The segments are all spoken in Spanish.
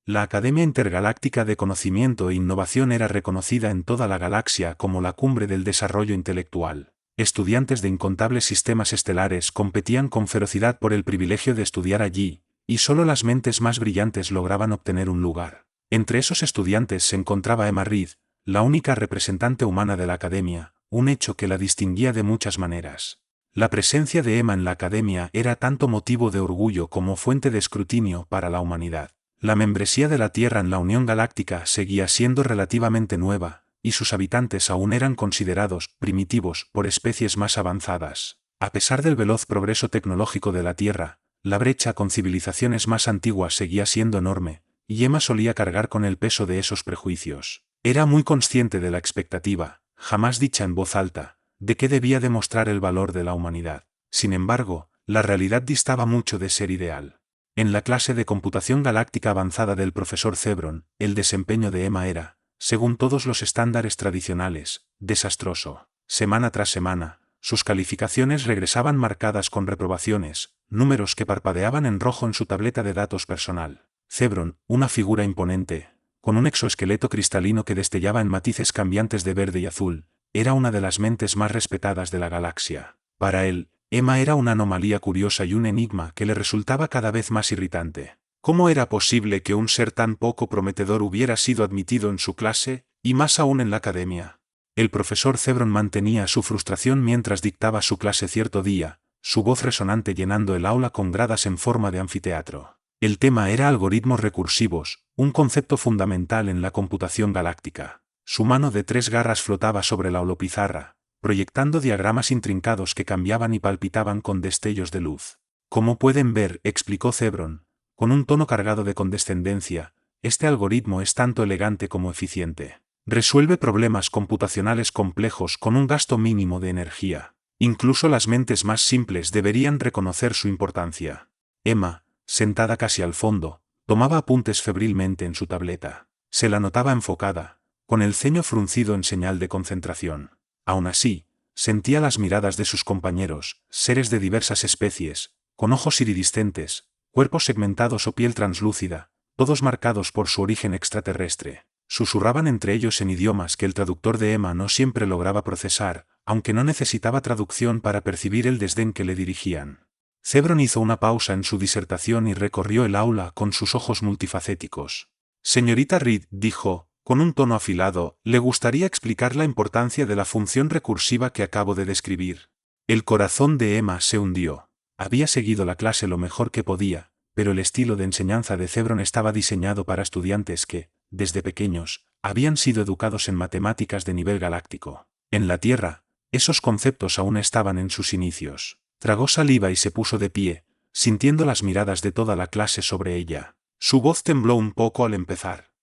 La Academia Intergaláctica de Conocimiento e Innovación era reconocida en toda la galaxia como la cumbre del desarrollo intelectual. Estudiantes de incontables sistemas estelares competían con ferocidad por el privilegio de estudiar allí, y solo las mentes más brillantes lograban obtener un lugar. Entre esos estudiantes se encontraba Emma Reed, la única representante humana de la Academia, un hecho que la distinguía de muchas maneras. La presencia de Emma en la Academia era tanto motivo de orgullo como fuente de escrutinio para la humanidad. La membresía de la Tierra en la Unión Galáctica seguía siendo relativamente nueva, y sus habitantes aún eran considerados primitivos por especies más avanzadas. A pesar del veloz progreso tecnológico de la Tierra, la brecha con civilizaciones más antiguas seguía siendo enorme, y Emma solía cargar con el peso de esos prejuicios. Era muy consciente de la expectativa, jamás dicha en voz alta, de que debía demostrar el valor de la humanidad. Sin embargo, la realidad distaba mucho de ser ideal. En la clase de computación galáctica avanzada del profesor Zebron, el desempeño de Emma era, según todos los estándares tradicionales, desastroso. Semana tras semana, sus calificaciones regresaban marcadas con reprobaciones, números que parpadeaban en rojo en su tableta de datos personal. Zebron, una figura imponente, con un exoesqueleto cristalino que destellaba en matices cambiantes de verde y azul, era una de las mentes más respetadas de la galaxia. Para él, Emma era una anomalía curiosa y un enigma que le resultaba cada vez más irritante. ¿Cómo era posible que un ser tan poco prometedor hubiera sido admitido en su clase, y más aún en la academia? El profesor Zebron mantenía su frustración mientras dictaba su clase cierto día, su voz resonante llenando el aula con gradas en forma de anfiteatro. El tema era algoritmos recursivos, un concepto fundamental en la computación galáctica. Su mano de 3 garras flotaba sobre la holopizarra, proyectando diagramas intrincados que cambiaban y palpitaban con destellos de luz. Como pueden ver, explicó Zebron, con un tono cargado de condescendencia, este algoritmo es tanto elegante como eficiente. Resuelve problemas computacionales complejos con un gasto mínimo de energía. Incluso las mentes más simples deberían reconocer su importancia. Emma, sentada casi al fondo, tomaba apuntes febrilmente en su tableta. Se la notaba enfocada, con el ceño fruncido en señal de concentración. Aún así, sentía las miradas de sus compañeros, seres de diversas especies, con ojos iridiscentes, cuerpos segmentados o piel translúcida, todos marcados por su origen extraterrestre. Susurraban entre ellos en idiomas que el traductor de Emma no siempre lograba procesar, aunque no necesitaba traducción para percibir el desdén que le dirigían. Zebron hizo una pausa en su disertación y recorrió el aula con sus ojos multifacéticos. Señorita Reed, dijo, con un tono afilado, ¿le gustaría explicar la importancia de la función recursiva que acabo de describir? El corazón de Emma se hundió. Había seguido la clase lo mejor que podía, pero el estilo de enseñanza de Zebron estaba diseñado para estudiantes que, desde pequeños, habían sido educados en matemáticas de nivel galáctico. En la Tierra, esos conceptos aún estaban en sus inicios. Tragó saliva y se puso de pie, sintiendo las miradas de toda la clase sobre ella. Su voz tembló un poco al empezar.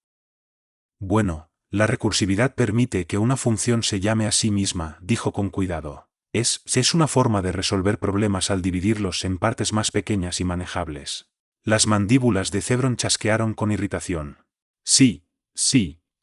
Bueno, la recursividad permite que una función se llame a sí misma, dijo con cuidado. Es una forma de resolver problemas al dividirlos en partes más pequeñas y manejables. Las mandíbulas de Zebron chasquearon con irritación. Sí,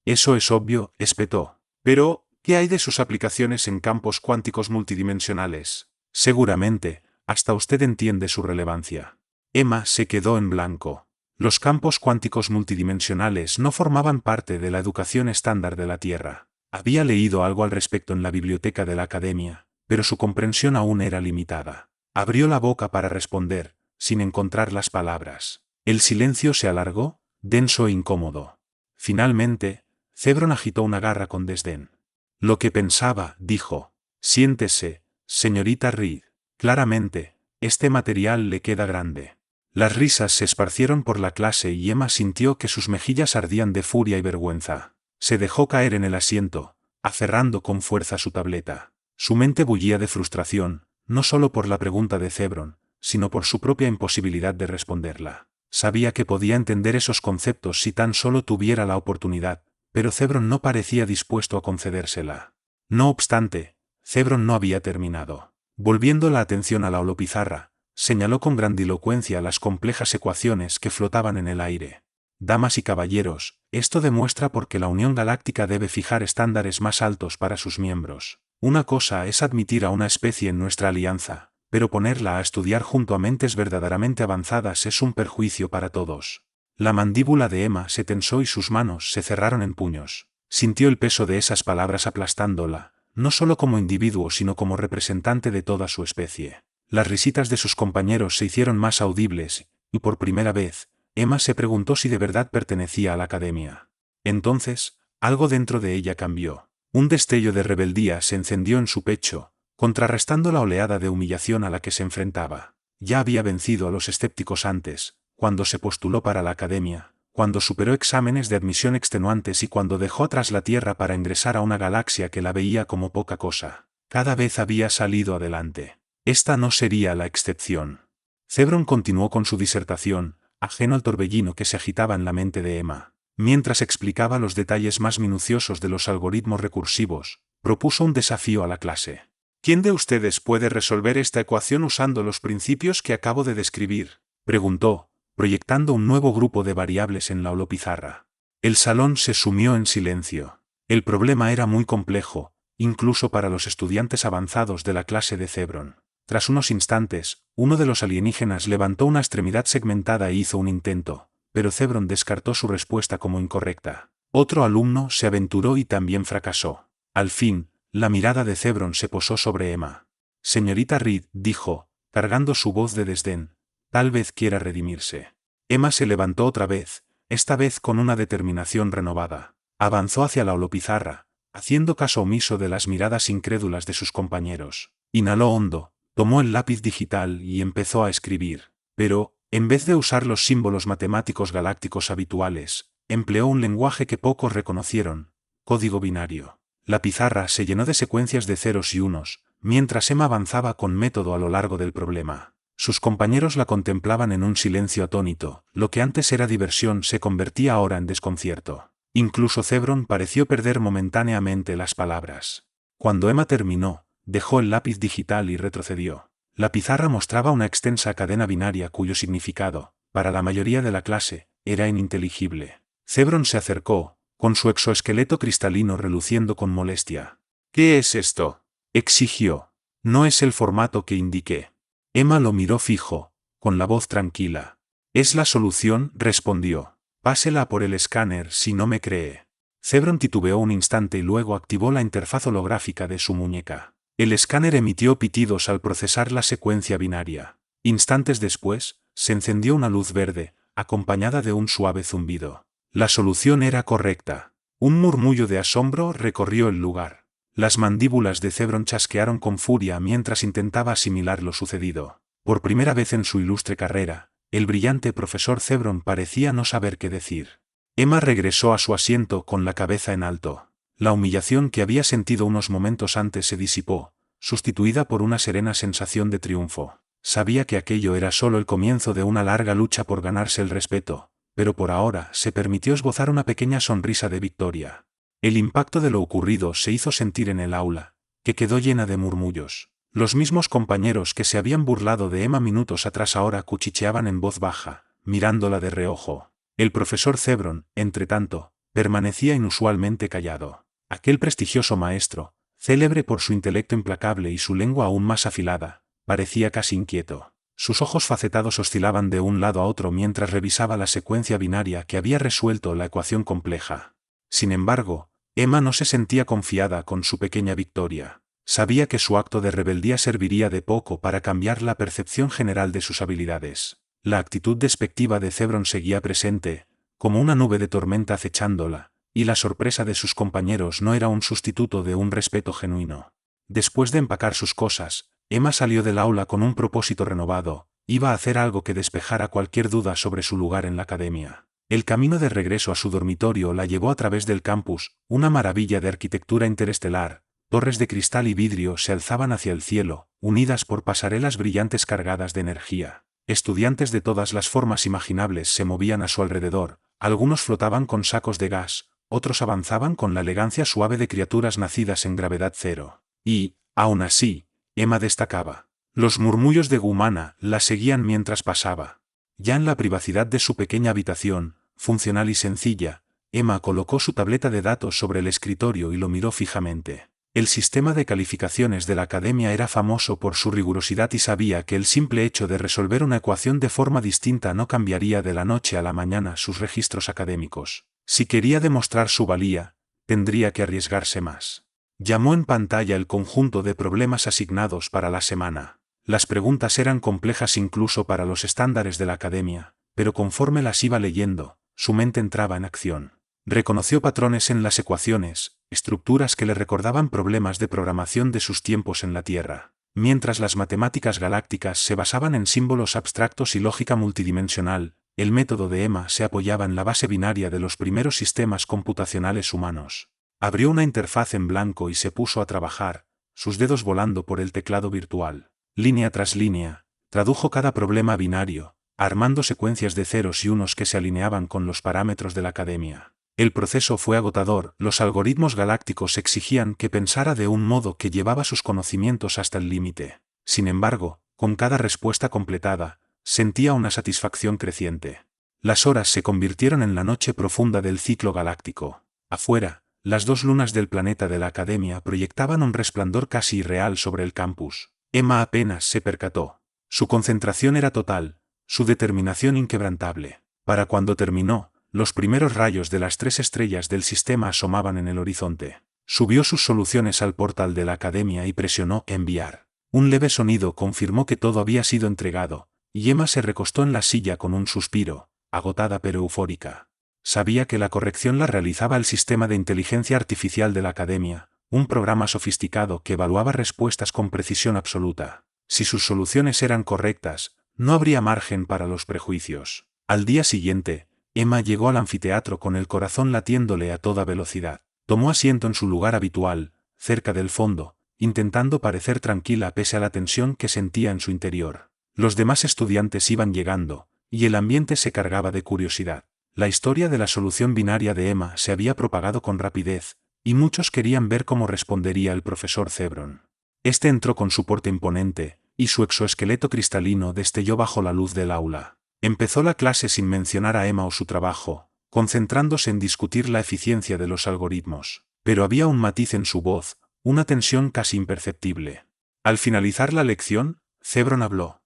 eso es obvio, espetó. Pero, ¿qué hay de sus aplicaciones en campos cuánticos multidimensionales? Seguramente, hasta usted entiende su relevancia. Emma se quedó en blanco. Los campos cuánticos multidimensionales no formaban parte de la educación estándar de la Tierra. Había leído algo al respecto en la biblioteca de la Academia, pero su comprensión aún era limitada. Abrió la boca para responder, sin encontrar las palabras. El silencio se alargó, denso e incómodo. Finalmente, Zebron agitó una garra con desdén. Lo que pensaba, dijo. Siéntese, señorita Reed. Claramente, este material le queda grande. Las risas se esparcieron por la clase y Emma sintió que sus mejillas ardían de furia y vergüenza. Se dejó caer en el asiento, aferrando con fuerza su tableta. Su mente bullía de frustración, no solo por la pregunta de Zebron, sino por su propia imposibilidad de responderla. Sabía que podía entender esos conceptos si tan solo tuviera la oportunidad, pero Zebron no parecía dispuesto a concedérsela. No obstante, Zebron no había terminado. Volviendo la atención a la holopizarra, señaló con grandilocuencia las complejas ecuaciones que flotaban en el aire. Damas y caballeros, esto demuestra por qué la Unión Galáctica debe fijar estándares más altos para sus miembros. Una cosa es admitir a una especie en nuestra alianza, pero ponerla a estudiar junto a mentes verdaderamente avanzadas es un perjuicio para todos. La mandíbula de Emma se tensó y sus manos se cerraron en puños. Sintió el peso de esas palabras aplastándola, no solo como individuo sino como representante de toda su especie. Las risitas de sus compañeros se hicieron más audibles, y por primera vez, Emma se preguntó si de verdad pertenecía a la academia. Entonces, algo dentro de ella cambió. Un destello de rebeldía se encendió en su pecho, contrarrestando la oleada de humillación a la que se enfrentaba. Ya había vencido a los escépticos antes, cuando se postuló para la academia, cuando superó exámenes de admisión extenuantes y cuando dejó atrás la Tierra para ingresar a una galaxia que la veía como poca cosa. Cada vez había salido adelante. Esta no sería la excepción. Zebron continuó con su disertación, ajeno al torbellino que se agitaba en la mente de Emma. Mientras explicaba los detalles más minuciosos de los algoritmos recursivos, propuso un desafío a la clase. ¿Quién de ustedes puede resolver esta ecuación usando los principios que acabo de describir?, preguntó, proyectando un nuevo grupo de variables en la holopizarra. El salón se sumió en silencio. El problema era muy complejo, incluso para los estudiantes avanzados de la clase de Zebron. Tras unos instantes, uno de los alienígenas levantó una extremidad segmentada e hizo un intento, pero Zebron descartó su respuesta como incorrecta. Otro alumno se aventuró y también fracasó. Al fin, la mirada de Zebron se posó sobre Emma. Señorita Reed, dijo, cargando su voz de desdén, tal vez quiera redimirse. Emma se levantó otra vez, esta vez con una determinación renovada. Avanzó hacia la holopizarra, haciendo caso omiso de las miradas incrédulas de sus compañeros. Inhaló hondo, tomó el lápiz digital y empezó a escribir. Pero, en vez de usar los símbolos matemáticos galácticos habituales, empleó un lenguaje que pocos reconocieron: código binario. La pizarra se llenó de secuencias de ceros y unos, mientras Emma avanzaba con método a lo largo del problema. Sus compañeros la contemplaban en un silencio atónito. Lo que antes era diversión se convertía ahora en desconcierto. Incluso Zebron pareció perder momentáneamente las palabras. Cuando Emma terminó, dejó el lápiz digital y retrocedió. La pizarra mostraba una extensa cadena binaria cuyo significado, para la mayoría de la clase, era ininteligible. Zebron se acercó, con su exoesqueleto cristalino reluciendo con molestia. «¿Qué es esto?», exigió. «No es el formato que indiqué». Emma lo miró fijo, con la voz tranquila. «Es la solución», respondió. «Pásela por el escáner si no me cree». Zebron titubeó un instante y luego activó la interfaz holográfica de su muñeca. El escáner emitió pitidos al procesar la secuencia binaria. Instantes después, se encendió una luz verde, acompañada de un suave zumbido. La solución era correcta. Un murmullo de asombro recorrió el lugar. Las mandíbulas de Zebron chasquearon con furia mientras intentaba asimilar lo sucedido. Por primera vez en su ilustre carrera, el brillante profesor Zebron parecía no saber qué decir. Emma regresó a su asiento con la cabeza en alto. La humillación que había sentido unos momentos antes se disipó, sustituida por una serena sensación de triunfo. Sabía que aquello era solo el comienzo de una larga lucha por ganarse el respeto, pero por ahora se permitió esbozar una pequeña sonrisa de victoria. El impacto de lo ocurrido se hizo sentir en el aula, que quedó llena de murmullos. Los mismos compañeros que se habían burlado de Emma minutos atrás ahora cuchicheaban en voz baja, mirándola de reojo. El profesor Zebron, entretanto, permanecía inusualmente callado. Aquel prestigioso maestro, célebre por su intelecto implacable y su lengua aún más afilada, parecía casi inquieto. Sus ojos facetados oscilaban de un lado a otro mientras revisaba la secuencia binaria que había resuelto la ecuación compleja. Sin embargo, Emma no se sentía confiada con su pequeña victoria. Sabía que su acto de rebeldía serviría de poco para cambiar la percepción general de sus habilidades. La actitud despectiva de Zebron seguía presente, como una nube de tormenta acechándola, y la sorpresa de sus compañeros no era un sustituto de un respeto genuino. Después de empacar sus cosas, Emma salió del aula con un propósito renovado: iba a hacer algo que despejara cualquier duda sobre su lugar en la academia. El camino de regreso a su dormitorio la llevó a través del campus, una maravilla de arquitectura interestelar. Torres de cristal y vidrio se alzaban hacia el cielo, unidas por pasarelas brillantes cargadas de energía. Estudiantes de todas las formas imaginables se movían a su alrededor, algunos flotaban con sacos de gas, otros avanzaban con la elegancia suave de criaturas nacidas en gravedad cero. Y, aún así, Emma destacaba. Los murmullos de Gumana la seguían mientras pasaba. Ya en la privacidad de su pequeña habitación, funcional y sencilla, Emma colocó su tableta de datos sobre el escritorio y lo miró fijamente. El sistema de calificaciones de la academia era famoso por su rigurosidad y sabía que el simple hecho de resolver una ecuación de forma distinta no cambiaría de la noche a la mañana sus registros académicos. Si quería demostrar su valía, tendría que arriesgarse más. Llamó en pantalla el conjunto de problemas asignados para la semana. Las preguntas eran complejas incluso para los estándares de la academia, pero conforme las iba leyendo, su mente entraba en acción. Reconoció patrones en las ecuaciones, estructuras que le recordaban problemas de programación de sus tiempos en la Tierra. Mientras las matemáticas galácticas se basaban en símbolos abstractos y lógica multidimensional, el método de EMA se apoyaba en la base binaria de los primeros sistemas computacionales humanos. Abrió una interfaz en blanco y se puso a trabajar, sus dedos volando por el teclado virtual. Línea tras línea, tradujo cada problema binario, armando secuencias de ceros y unos que se alineaban con los parámetros de la academia. El proceso fue agotador, los algoritmos galácticos exigían que pensara de un modo que llevaba sus conocimientos hasta el límite. Sin embargo, con cada respuesta completada, sentía una satisfacción creciente. Las horas se convirtieron en la noche profunda del ciclo galáctico. Afuera, las dos lunas del planeta de la academia proyectaban un resplandor casi irreal sobre el campus. Emma apenas se percató. Su concentración era total, su determinación inquebrantable. Para cuando terminó, los primeros rayos de las 3 estrellas del sistema asomaban en el horizonte. Subió sus soluciones al portal de la academia y presionó enviar. Un leve sonido confirmó que todo había sido entregado, y Emma se recostó en la silla con un suspiro, agotada pero eufórica. Sabía que la corrección la realizaba el sistema de inteligencia artificial de la academia, un programa sofisticado que evaluaba respuestas con precisión absoluta. Si sus soluciones eran correctas, no habría margen para los prejuicios. Al día siguiente, Emma llegó al anfiteatro con el corazón latiéndole a toda velocidad. Tomó asiento en su lugar habitual, cerca del fondo, intentando parecer tranquila pese a la tensión que sentía en su interior. Los demás estudiantes iban llegando, y el ambiente se cargaba de curiosidad. La historia de la solución binaria de Emma se había propagado con rapidez, y muchos querían ver cómo respondería el profesor Zebron. Este entró con su porte imponente, y su exoesqueleto cristalino destelló bajo la luz del aula. Empezó la clase sin mencionar a Emma o su trabajo, concentrándose en discutir la eficiencia de los algoritmos. Pero había un matiz en su voz, una tensión casi imperceptible. Al finalizar la lección, Zebron habló.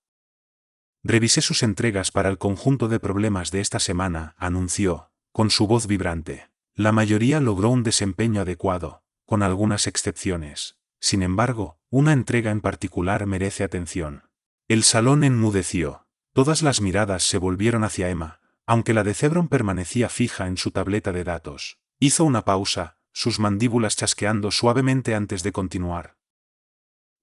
Revisé sus entregas para el conjunto de problemas de esta semana, anunció, con su voz vibrante. La mayoría logró un desempeño adecuado, con algunas excepciones. Sin embargo, una entrega en particular merece atención. El salón enmudeció. Todas las miradas se volvieron hacia Emma, aunque la de Zebron permanecía fija en su tableta de datos. Hizo una pausa, sus mandíbulas chasqueando suavemente antes de continuar.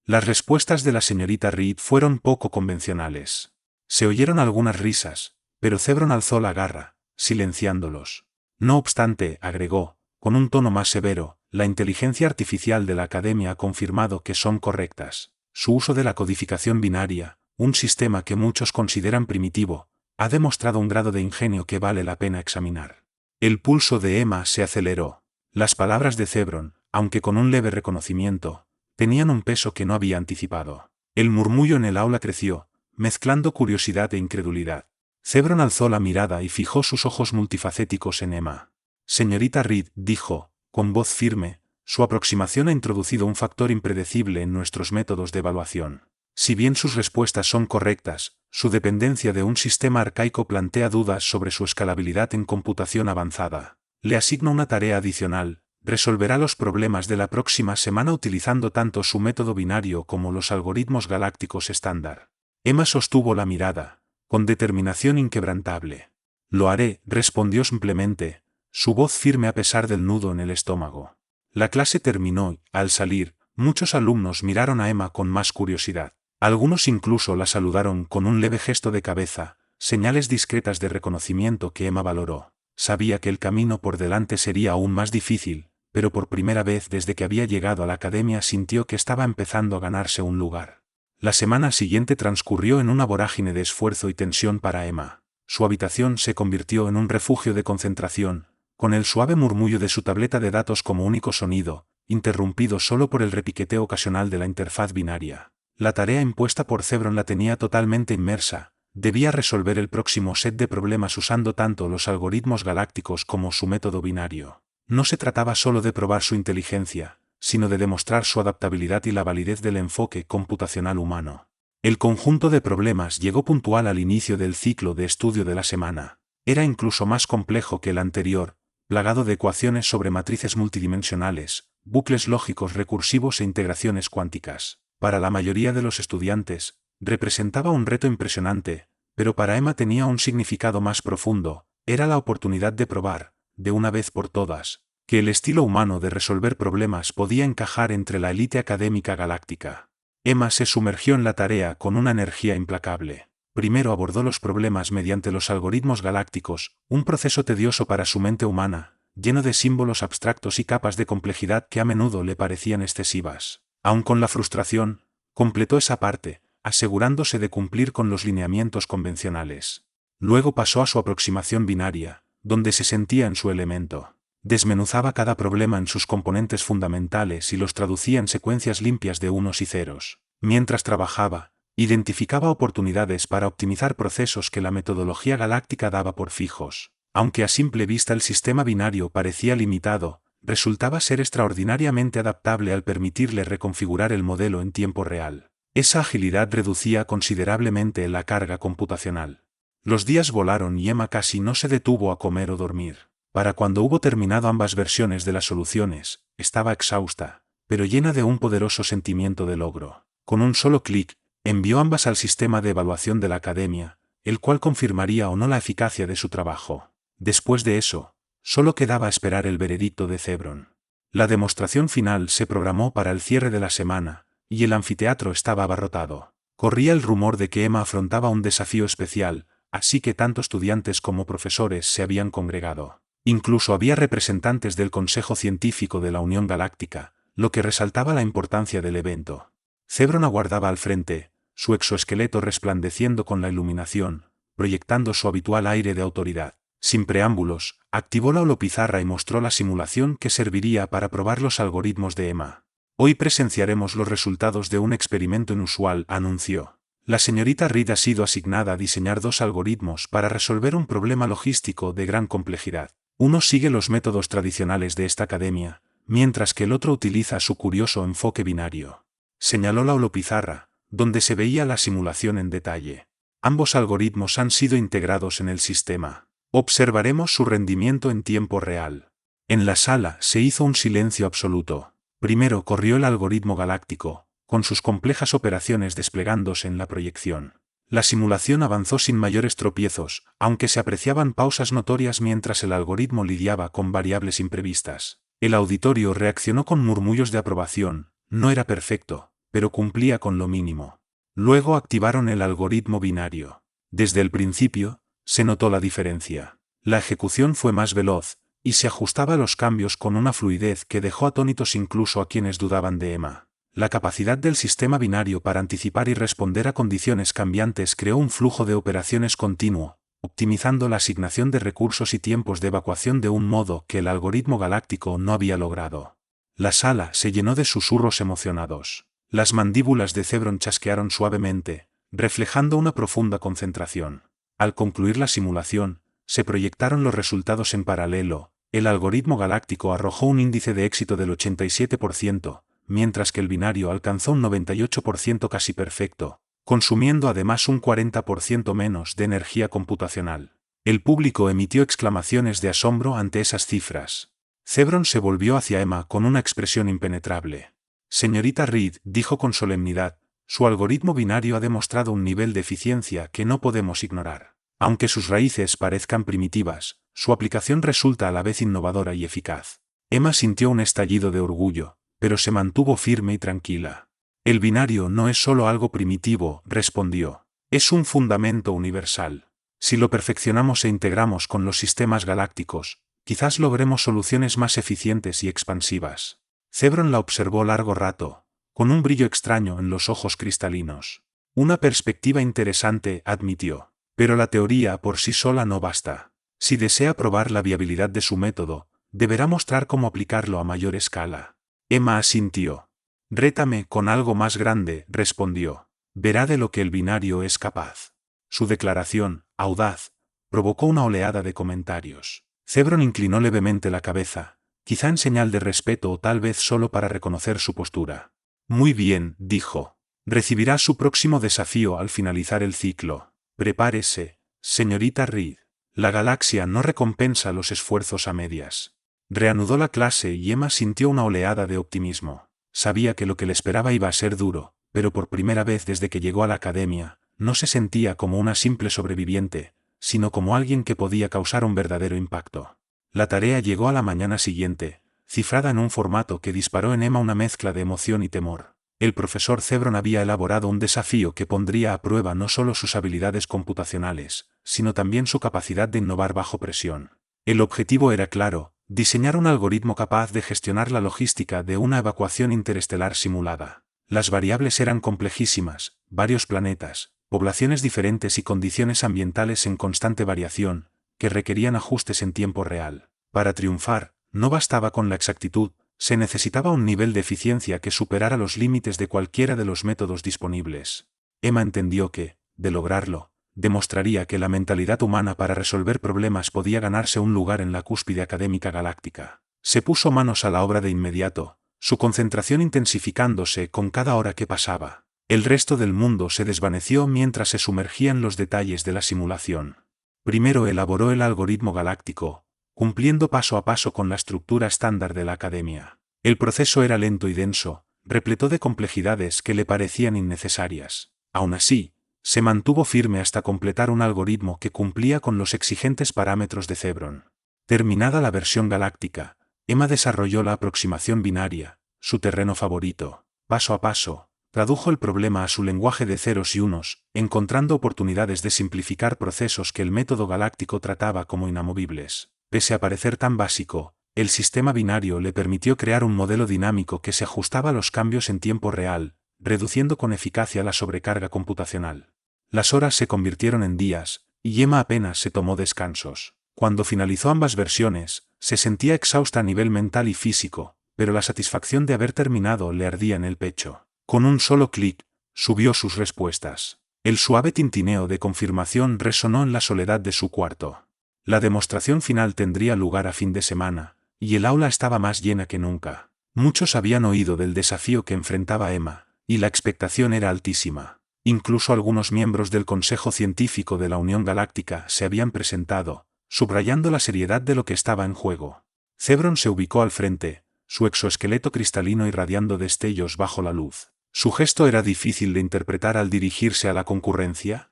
Las respuestas de la señorita Reed fueron poco convencionales. Se oyeron algunas risas, pero Zebron alzó la garra, silenciándolos. No obstante, agregó, con un tono más severo, la inteligencia artificial de la academia ha confirmado que son correctas. Su uso de la codificación binaria, un sistema que muchos consideran primitivo, ha demostrado un grado de ingenio que vale la pena examinar. El pulso de Emma se aceleró. Las palabras de Zebron, aunque con un leve reconocimiento, tenían un peso que no había anticipado. El murmullo en el aula creció, mezclando curiosidad e incredulidad. Zebron alzó la mirada y fijó sus ojos multifacéticos en Emma. Señorita Reed, dijo, con voz firme, su aproximación ha introducido un factor impredecible en nuestros métodos de evaluación. Si bien sus respuestas son correctas, su dependencia de un sistema arcaico plantea dudas sobre su escalabilidad en computación avanzada. Le asigno una tarea adicional. Resolverá los problemas de la próxima semana utilizando tanto su método binario como los algoritmos galácticos estándar. Emma sostuvo la mirada, con determinación inquebrantable. Lo haré, respondió simplemente, su voz firme a pesar del nudo en el estómago. La clase terminó y, al salir, muchos alumnos miraron a Emma con más curiosidad. Algunos incluso la saludaron con un leve gesto de cabeza, señales discretas de reconocimiento que Emma valoró. Sabía que el camino por delante sería aún más difícil, pero por primera vez desde que había llegado a la academia sintió que estaba empezando a ganarse un lugar. La semana siguiente transcurrió en una vorágine de esfuerzo y tensión para Emma. Su habitación se convirtió en un refugio de concentración, con el suave murmullo de su tableta de datos como único sonido, interrumpido solo por el repiqueteo ocasional de la interfaz binaria. La tarea impuesta por Zebron la tenía totalmente inmersa. Debía resolver el próximo set de problemas usando tanto los algoritmos galácticos como su método binario. No se trataba solo de probar su inteligencia, sino de demostrar su adaptabilidad y la validez del enfoque computacional humano. El conjunto de problemas llegó puntual al inicio del ciclo de estudio de la semana. Era incluso más complejo que el anterior, plagado de ecuaciones sobre matrices multidimensionales, bucles lógicos recursivos e integraciones cuánticas. Para la mayoría de los estudiantes, representaba un reto impresionante, pero para Emma tenía un significado más profundo. Era la oportunidad de probar, de una vez por todas, que el estilo humano de resolver problemas podía encajar entre la élite académica galáctica. Emma se sumergió en la tarea con una energía implacable. Primero abordó los problemas mediante los algoritmos galácticos, un proceso tedioso para su mente humana, lleno de símbolos abstractos y capas de complejidad que a menudo le parecían excesivas. Aun con la frustración, completó esa parte, asegurándose de cumplir con los lineamientos convencionales. Luego pasó a su aproximación binaria, donde se sentía en su elemento. Desmenuzaba cada problema en sus componentes fundamentales y los traducía en secuencias limpias de unos y ceros. Mientras trabajaba, identificaba oportunidades para optimizar procesos que la metodología galáctica daba por fijos. Aunque a simple vista el sistema binario parecía limitado, resultaba ser extraordinariamente adaptable al permitirle reconfigurar el modelo en tiempo real. Esa agilidad reducía considerablemente la carga computacional. Los días volaron y Emma casi no se detuvo a comer o dormir. Para cuando hubo terminado ambas versiones de las soluciones, estaba exhausta, pero llena de un poderoso sentimiento de logro. Con un solo clic, envió ambas al sistema de evaluación de la academia, el cual confirmaría o no la eficacia de su trabajo. Después de eso, solo quedaba esperar el veredicto de Zebron. La demostración final se programó para el cierre de la semana, y el anfiteatro estaba abarrotado. Corría el rumor de que Emma afrontaba un desafío especial, así que tanto estudiantes como profesores se habían congregado. Incluso había representantes del Consejo Científico de la Unión Galáctica, lo que resaltaba la importancia del evento. Zebron aguardaba al frente, su exoesqueleto resplandeciendo con la iluminación, proyectando su habitual aire de autoridad. Sin preámbulos, activó la holopizarra y mostró la simulación que serviría para probar los algoritmos de Emma. Hoy presenciaremos los resultados de un experimento inusual, anunció. La señorita Reed ha sido asignada a diseñar dos algoritmos para resolver un problema logístico de gran complejidad. Uno sigue los métodos tradicionales de esta academia, mientras que el otro utiliza su curioso enfoque binario. Señaló la holopizarra, donde se veía la simulación en detalle. Ambos algoritmos han sido integrados en el sistema. Observaremos su rendimiento en tiempo real. En la sala se hizo un silencio absoluto. Primero corrió el algoritmo galáctico, con sus complejas operaciones desplegándose en la proyección. La simulación avanzó sin mayores tropiezos, aunque se apreciaban pausas notorias mientras el algoritmo lidiaba con variables imprevistas. El auditorio reaccionó con murmullos de aprobación. No era perfecto, pero cumplía con lo mínimo. Luego activaron el algoritmo binario. Desde el principio, se notó la diferencia. La ejecución fue más veloz, y se ajustaba a los cambios con una fluidez que dejó atónitos incluso a quienes dudaban de Emma. La capacidad del sistema binario para anticipar y responder a condiciones cambiantes creó un flujo de operaciones continuo, optimizando la asignación de recursos y tiempos de evacuación de un modo que el algoritmo galáctico no había logrado. La sala se llenó de susurros emocionados. Las mandíbulas de Zebron chasquearon suavemente, reflejando una profunda concentración. Al concluir la simulación, se proyectaron los resultados en paralelo. El algoritmo galáctico arrojó un índice de éxito del 87%, mientras que el binario alcanzó un 98% casi perfecto, consumiendo además un 40% menos de energía computacional. El público emitió exclamaciones de asombro ante esas cifras. Zebron se volvió hacia Emma con una expresión impenetrable. Señorita Reed, dijo con solemnidad, su algoritmo binario ha demostrado un nivel de eficiencia que no podemos ignorar. Aunque sus raíces parezcan primitivas, su aplicación resulta a la vez innovadora y eficaz. Emma sintió un estallido de orgullo, pero se mantuvo firme y tranquila. El binario no es solo algo primitivo, respondió. Es un fundamento universal. Si lo perfeccionamos e integramos con los sistemas galácticos, quizás logremos soluciones más eficientes y expansivas. Zebron la observó largo rato, con un brillo extraño en los ojos cristalinos. Una perspectiva interesante, admitió. Pero la teoría por sí sola no basta. Si desea probar la viabilidad de su método, deberá mostrar cómo aplicarlo a mayor escala. Emma asintió. Rétame con algo más grande, respondió. Verá de lo que el binario es capaz. Su declaración, audaz, provocó una oleada de comentarios. Zebron inclinó levemente la cabeza, quizá en señal de respeto o tal vez solo para reconocer su postura. Muy bien, dijo. Recibirá su próximo desafío al finalizar el ciclo. Prepárese, señorita Reed. La galaxia no recompensa los esfuerzos a medias. Reanudó la clase y Emma sintió una oleada de optimismo. Sabía que lo que le esperaba iba a ser duro, pero por primera vez desde que llegó a la academia, no se sentía como una simple sobreviviente, sino como alguien que podía causar un verdadero impacto. La tarea llegó a la mañana siguiente, cifrada en un formato que disparó en Emma una mezcla de emoción y temor. El profesor Zebron había elaborado un desafío que pondría a prueba no solo sus habilidades computacionales, sino también su capacidad de innovar bajo presión. El objetivo era claro: diseñar un algoritmo capaz de gestionar la logística de una evacuación interestelar simulada. Las variables eran complejísimas: varios planetas, poblaciones diferentes y condiciones ambientales en constante variación, que requerían ajustes en tiempo real. Para triunfar, no bastaba con la exactitud, se necesitaba un nivel de eficiencia que superara los límites de cualquiera de los métodos disponibles. Emma entendió que, de lograrlo, demostraría que la mentalidad humana para resolver problemas podía ganarse un lugar en la cúspide académica galáctica. Se puso manos a la obra de inmediato, su concentración intensificándose con cada hora que pasaba. El resto del mundo se desvaneció mientras se sumergía en los detalles de la simulación. Primero elaboró el algoritmo galáctico, cumpliendo paso a paso con la estructura estándar de la academia. El proceso era lento y denso, repleto de complejidades que le parecían innecesarias. Aún así, se mantuvo firme hasta completar un algoritmo que cumplía con los exigentes parámetros de Zebron. Terminada la versión galáctica, Emma desarrolló la aproximación binaria, su terreno favorito. Paso a paso, tradujo el problema a su lenguaje de ceros y unos, encontrando oportunidades de simplificar procesos que el método galáctico trataba como inamovibles. Pese a parecer tan básico, el sistema binario le permitió crear un modelo dinámico que se ajustaba a los cambios en tiempo real, reduciendo con eficacia la sobrecarga computacional. Las horas se convirtieron en días, y Emma apenas se tomó descansos. Cuando finalizó ambas versiones, se sentía exhausta a nivel mental y físico, pero la satisfacción de haber terminado le ardía en el pecho. Con un solo clic, subió sus respuestas. El suave tintineo de confirmación resonó en la soledad de su cuarto. La demostración final tendría lugar a fin de semana, y el aula estaba más llena que nunca. Muchos habían oído del desafío que enfrentaba Emma, y la expectación era altísima. Incluso algunos miembros del Consejo Científico de la Unión Galáctica se habían presentado, subrayando la seriedad de lo que estaba en juego. Zebron se ubicó al frente, su exoesqueleto cristalino irradiando destellos bajo la luz. Su gesto era difícil de interpretar al dirigirse a la concurrencia.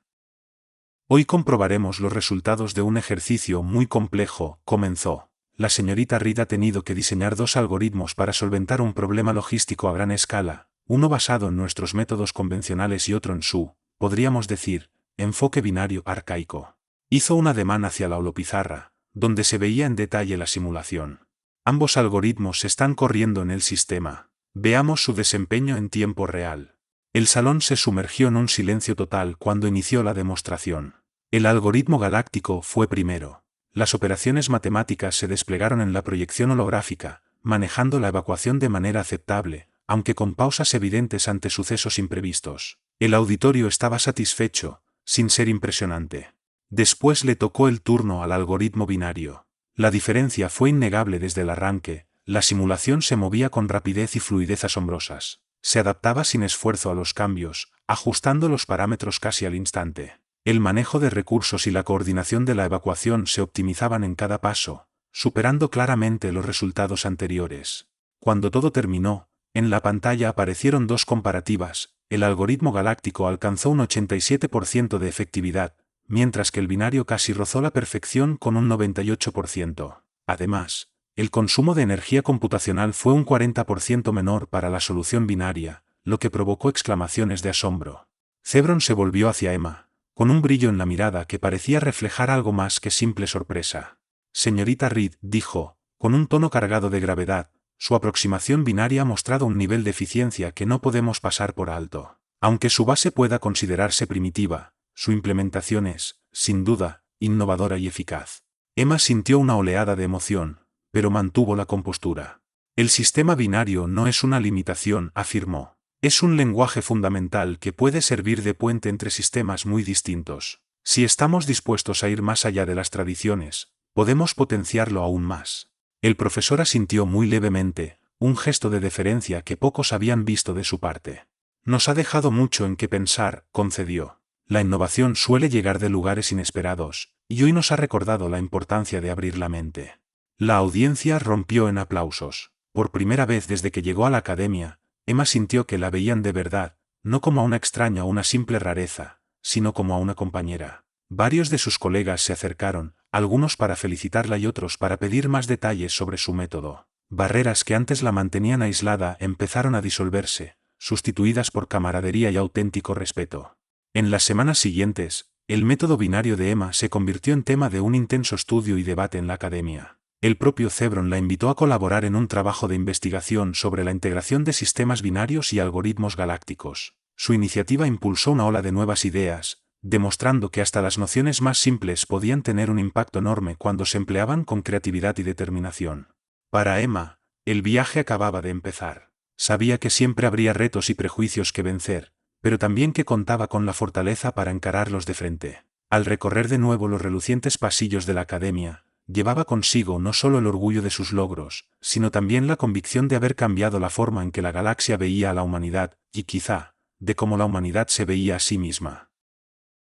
Hoy comprobaremos los resultados de un ejercicio muy complejo, comenzó. La señorita Reed ha tenido que diseñar dos algoritmos para solventar un problema logístico a gran escala, uno basado en nuestros métodos convencionales y otro en su, podríamos decir, enfoque binario arcaico. Hizo un ademán hacia la holopizarra, donde se veía en detalle la simulación. Ambos algoritmos están corriendo en el sistema. Veamos su desempeño en tiempo real. El salón se sumergió en un silencio total cuando inició la demostración. El algoritmo galáctico fue primero. Las operaciones matemáticas se desplegaron en la proyección holográfica, manejando la evacuación de manera aceptable, aunque con pausas evidentes ante sucesos imprevistos. El auditorio estaba satisfecho, sin ser impresionante. Después le tocó el turno al algoritmo binario. La diferencia fue innegable desde el arranque, la simulación se movía con rapidez y fluidez asombrosas. Se adaptaba sin esfuerzo a los cambios, ajustando los parámetros casi al instante. El manejo de recursos y la coordinación de la evacuación se optimizaban en cada paso, superando claramente los resultados anteriores. Cuando todo terminó, en la pantalla aparecieron dos comparativas: el algoritmo galáctico alcanzó un 87% de efectividad, mientras que el binario casi rozó la perfección con un 98%. Además, el consumo de energía computacional fue un 40% menor para la solución binaria, lo que provocó exclamaciones de asombro. Zebron se volvió hacia Emma, con un brillo en la mirada que parecía reflejar algo más que simple sorpresa. Señorita Reed, dijo, con un tono cargado de gravedad, su aproximación binaria ha mostrado un nivel de eficiencia que no podemos pasar por alto. Aunque su base pueda considerarse primitiva, su implementación es, sin duda, innovadora y eficaz. Emma sintió una oleada de emoción, pero mantuvo la compostura. El sistema binario no es una limitación, afirmó. Es un lenguaje fundamental que puede servir de puente entre sistemas muy distintos. Si estamos dispuestos a ir más allá de las tradiciones, podemos potenciarlo aún más. El profesor asintió muy levemente, un gesto de deferencia que pocos habían visto de su parte. Nos ha dejado mucho en qué pensar, concedió. La innovación suele llegar de lugares inesperados, y hoy nos ha recordado la importancia de abrir la mente. La audiencia rompió en aplausos. Por primera vez desde que llegó a la academia, Emma sintió que la veían de verdad, no como a una extraña o una simple rareza, sino como a una compañera. Varios de sus colegas se acercaron, algunos para felicitarla y otros para pedir más detalles sobre su método. Barreras que antes la mantenían aislada empezaron a disolverse, sustituidas por camaradería y auténtico respeto. En las semanas siguientes, el método binario de Emma se convirtió en tema de un intenso estudio y debate en la academia. El propio Cebron la invitó a colaborar en un trabajo de investigación sobre la integración de sistemas binarios y algoritmos galácticos. Su iniciativa impulsó una ola de nuevas ideas, demostrando que hasta las nociones más simples podían tener un impacto enorme cuando se empleaban con creatividad y determinación. Para Emma, el viaje acababa de empezar. Sabía que siempre habría retos y prejuicios que vencer, pero también que contaba con la fortaleza para encararlos de frente. Al recorrer de nuevo los relucientes pasillos de la academia, llevaba consigo no solo el orgullo de sus logros, sino también la convicción de haber cambiado la forma en que la galaxia veía a la humanidad, y quizá, de cómo la humanidad se veía a sí misma.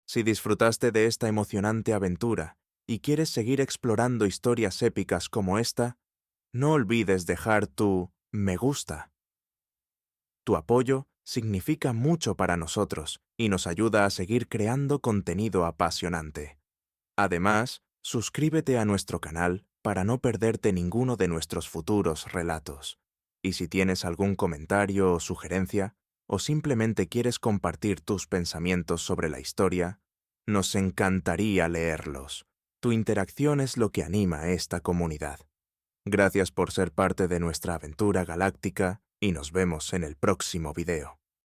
Si disfrutaste de esta emocionante aventura y quieres seguir explorando historias épicas como esta, no olvides dejar tu me gusta. Tu apoyo significa mucho para nosotros y nos ayuda a seguir creando contenido apasionante. Además, suscríbete a nuestro canal para no perderte ninguno de nuestros futuros relatos. Y si tienes algún comentario o sugerencia, o simplemente quieres compartir tus pensamientos sobre la historia, nos encantaría leerlos. Tu interacción es lo que anima a esta comunidad. Gracias por ser parte de nuestra aventura galáctica y nos vemos en el próximo video.